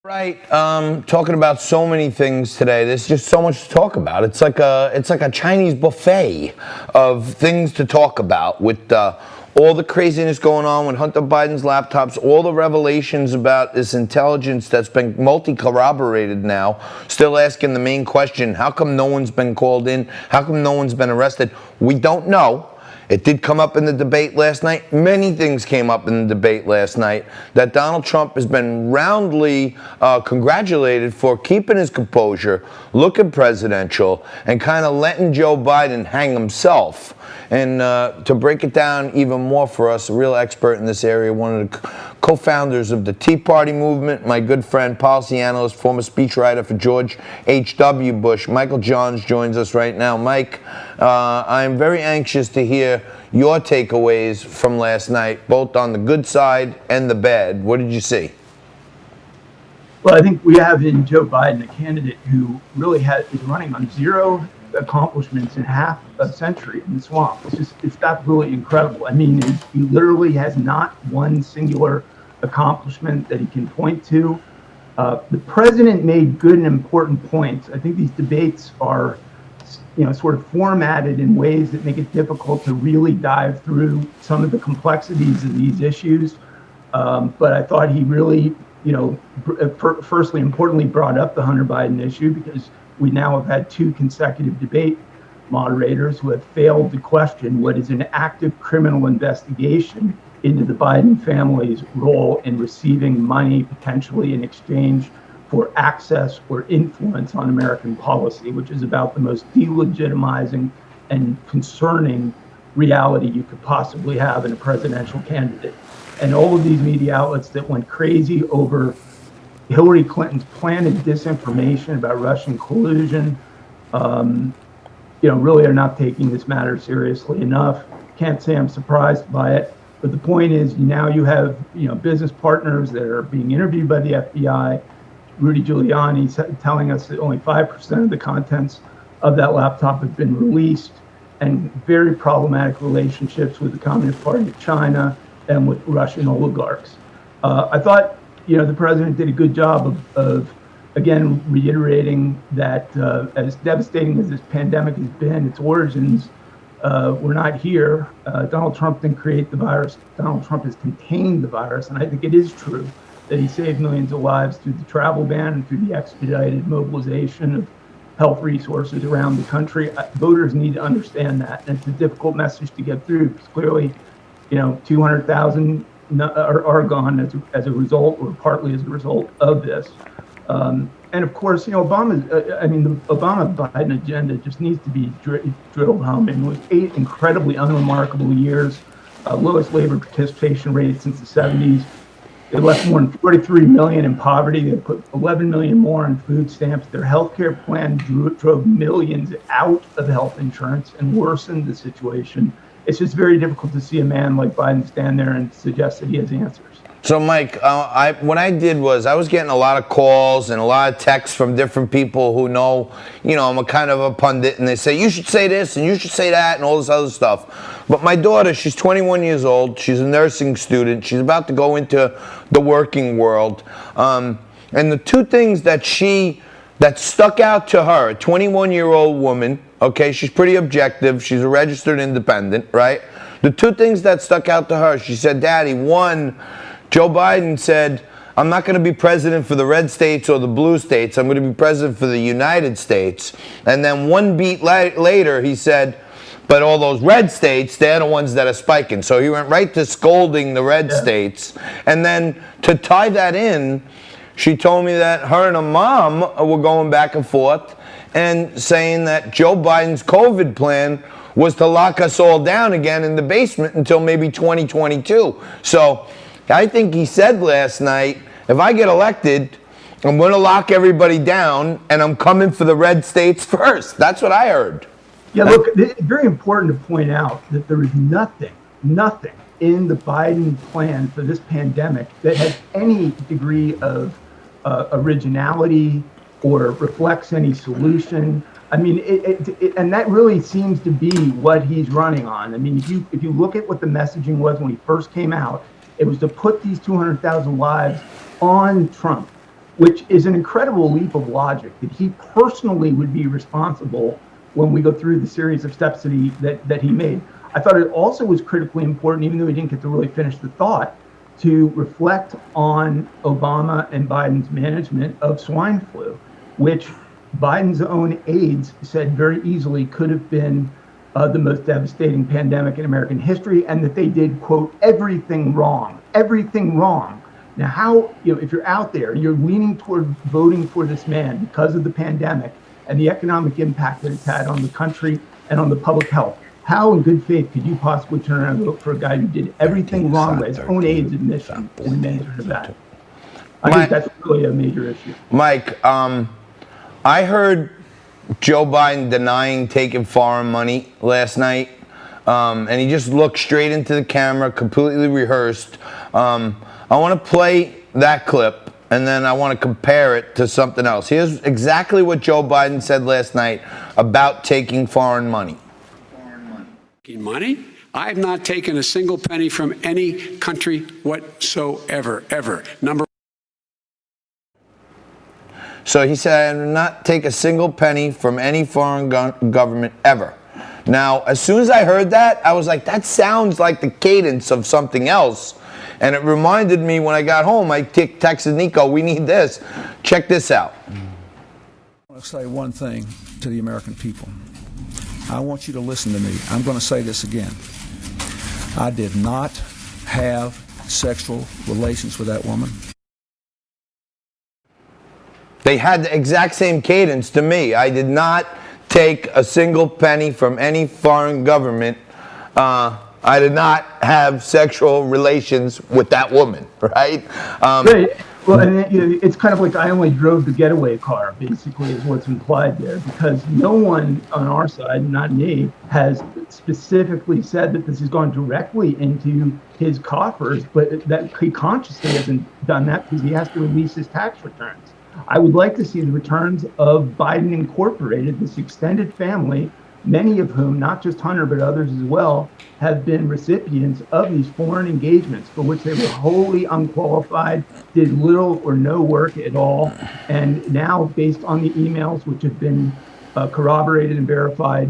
Right, talking about so many things today. There's just so much to talk about. It's like a Chinese buffet of things to talk about with all the craziness going on with Hunter Biden's laptops, all the revelations about this intelligence that's been multi-corroborated now. Still asking the main question: how come no one's been called in? How come no one's been arrested? We don't know. It did come up in the debate last night. Many things came up in the debate last night that Donald Trump has been roundly congratulated for keeping his composure, looking presidential, and kind of letting Joe Biden hang himself. And to break it down even more for us, a real expert in this area, one of the co-founders of the Tea Party movement, my good friend, policy analyst, former speechwriter for George H.W. Bush, Michael Johns joins us right now. Mike, I'm very anxious to hear your takeaways from last night, both on the good side and the bad. What did you see? Well, I think we have in Joe Biden a candidate who really is running on zero accomplishments in half a century in the swamp. It's absolutely incredible. I mean, he literally has not one singular accomplishment that he can point to. The president made good and important points. I think these debates are, sort of formatted in ways that make it difficult to really dive through some of the complexities of these issues. But I thought he really, firstly, importantly, brought up the Hunter Biden issue, because we now have had two consecutive debate moderators who have failed to question what is an active criminal investigation into the Biden family's role in receiving money, potentially in exchange for access or influence on American policy, which is about the most delegitimizing and concerning reality you could possibly have in a presidential candidate. And all of these media outlets that went crazy over Hillary Clinton's planted disinformation about Russian collusion, really are not taking this matter seriously enough. Can't say I'm surprised by it, but the point is, now you have business partners that are being interviewed by the FBI. Rudy Giuliani telling us that only 5% of the contents of that laptop have been released, and very problematic relationships with the Communist Party of China and with Russian oligarchs. I thought the president did a good job of again, reiterating that as devastating as this pandemic has been, its origins were not here. Donald Trump didn't create the virus. Donald Trump has contained the virus. And I think it is true that he saved millions of lives through the travel ban and through the expedited mobilization of health resources around the country. Voters need to understand that. And it's a difficult message to get through, because clearly, 200,000 are gone as a result, or partly as a result of this. And of course, the Obama-Biden agenda just needs to be drilled home. And with 8 incredibly unremarkable years, lowest labor participation rate since the 70s. They left more than 43 million in poverty. They put 11 million more on food stamps. Their healthcare plan drove millions out of health insurance and worsened the situation. It's just very difficult to see a man like Biden stand there and suggest that he has answers. So, Mike, what I did was I was getting a lot of calls and a lot of texts from different people who know, I'm a kind of a pundit, and they say, you should say this and you should say that and all this other stuff. But my daughter, she's 21 years old. She's a nursing student. She's about to go into the working world. And the two things that stuck out to her, a 21-year-old woman, okay, she's pretty objective. She's a registered independent, right? The two things that stuck out to her, she said, Daddy, one, Joe Biden said, I'm not going to be president for the red states or the blue states. I'm going to be president for the United States. And then one beat later, he said, but all those red states, they're the ones that are spiking. So he went right to scolding the red states. And then to tie that in, she told me that her and her mom were going back and forth and saying that Joe Biden's COVID plan was to lock us all down again in the basement until maybe 2022. So I think he said last night, if I get elected, I'm going to lock everybody down, and I'm coming for the red states first. That's what I heard. Yeah, look, it's very important to point out that there is nothing in the Biden plan for this pandemic that has any degree of originality or reflects any solution. I mean, and that really seems to be what he's running on. I mean, if you look at what the messaging was when he first came out, it was to put these 200,000 lives on Trump. which is an incredible leap of logic that he personally would be responsible when we go through the series of steps that he made. I thought it also was critically important, even though he didn't get to really finish the thought, to reflect on Obama and Biden's management of swine flu, which Biden's own aides said very easily could have been the most devastating pandemic in American history, and that they did, quote, everything wrong. Now, how, if you're out there, you're leaning toward voting for this man because of the pandemic and the economic impact that it's had on the country and on the public health, how in good faith could you possibly turn around and vote for a guy who did everything wrong by his own aides' admission in the management of that? I think that's really a major issue. Mike, I heard Joe Biden denying taking foreign money last night, and he just looked straight into the camera, completely rehearsed. I want to play that clip, and then I want to compare it to something else. Here's exactly what Joe Biden said last night about taking foreign money. Money? I have not taken a single penny from any country whatsoever, ever. So he said, I did not take a single penny from any foreign government ever. Now, as soon as I heard that, I was like, that sounds like the cadence of something else. And it reminded me when I got home, I texted Nico, we need this. Check this out. I want to say one thing to the American people. I want you to listen to me. I'm going to say this again. I did not have sexual relations with that woman. They had the exact same cadence to me. I did not take a single penny from any foreign government. I did not have sexual relations with that woman, right? Right. Well, and it's kind of like I only drove the getaway car, basically, is what's implied there, because no one on our side, not me, has specifically said that this has gone directly into his coffers, but that he consciously hasn't done that because he has to release his tax returns. I would like to see the returns of Biden Incorporated, this extended family, many of whom, not just Hunter, but others as well, have been recipients of these foreign engagements for which they were wholly unqualified, did little or no work at all, and now, based on the emails which have been corroborated and verified,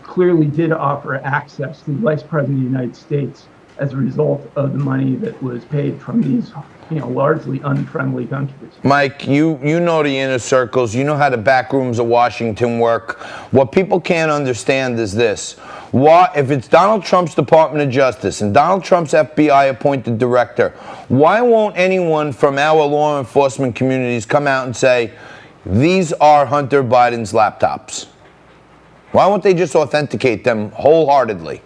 clearly did offer access to the Vice President of the United States as a result of the money that was paid from these largely unfriendly countries. Mike, you know the inner circles. You know how the back rooms of Washington work. What people can't understand is this. If it's Donald Trump's Department of Justice and Donald Trump's FBI appointed director, why won't anyone from our law enforcement communities come out and say, these are Hunter Biden's laptops? Why won't they just authenticate them wholeheartedly?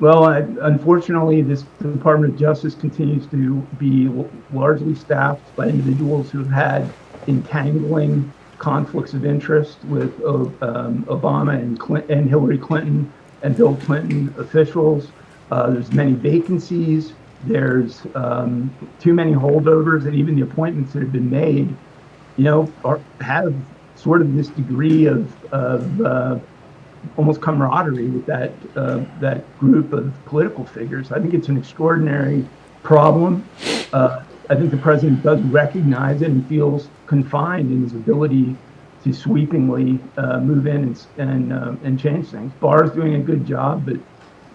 Well, unfortunately, this Department of Justice continues to be largely staffed by individuals who have had entangling conflicts of interest with Obama and Hillary Clinton and Bill Clinton officials. There's many vacancies. There's too many holdovers, and even the appointments that have been made, have sort of this degree of almost camaraderie with that group of political figures. I think it's an extraordinary problem. I think the president does recognize it and feels confined in his ability to sweepingly move in and change things. Barr's doing a good job, but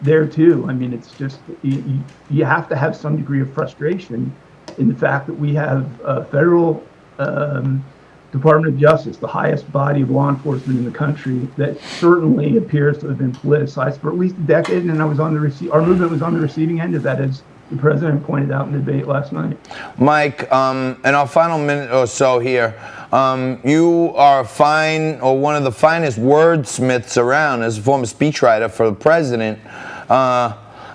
there too, I mean, it's just you have to have some degree of frustration in the fact that we have a federal Department of Justice, the highest body of law enforcement in the country, that certainly appears to have been politicized for at least a decade. And our movement was on the receiving end of that, as the president pointed out in the debate last night. Mike, in our final minute or so here, you are one of the finest wordsmiths around as a former speechwriter for the president.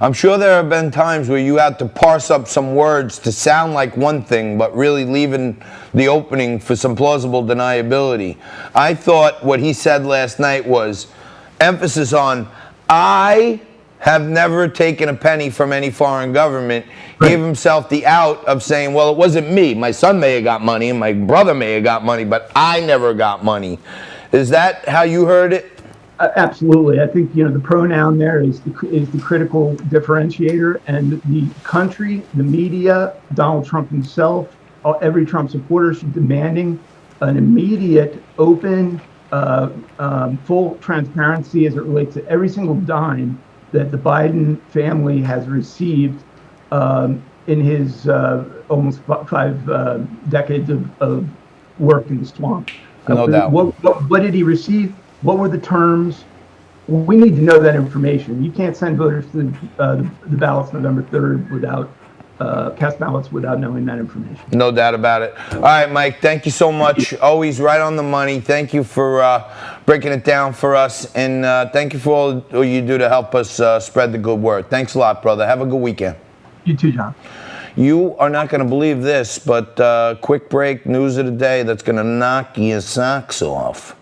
I'm sure there have been times where you had to parse up some words to sound like one thing, but really leaving the opening for some plausible deniability. I thought what he said last night was emphasis on, I have never taken a penny from any foreign government. Right. Gave himself the out of saying, well, it wasn't me. My son may have got money and my brother may have got money, but I never got money. Is that how you heard it? Absolutely. I think, the pronoun there is the critical differentiator, and the country, the media, Donald Trump himself, every Trump supporter. She's demanding an immediate, open, full transparency as it relates to every single dime that the Biden family has received in his almost 5 decades of work in the swamp. No doubt. What did he receive? What were the terms? We need to know that information. You can't send voters to the ballots November 3rd without cast ballots without knowing that information. No doubt about it. All right, Mike, thank you so much. Always right on the money. Thank you for breaking it down for us. And thank you for all you do to help us spread the good word. Thanks a lot, brother. Have a good weekend. You too, John. You are not going to believe this, but quick break, news of the day that's going to knock your socks off.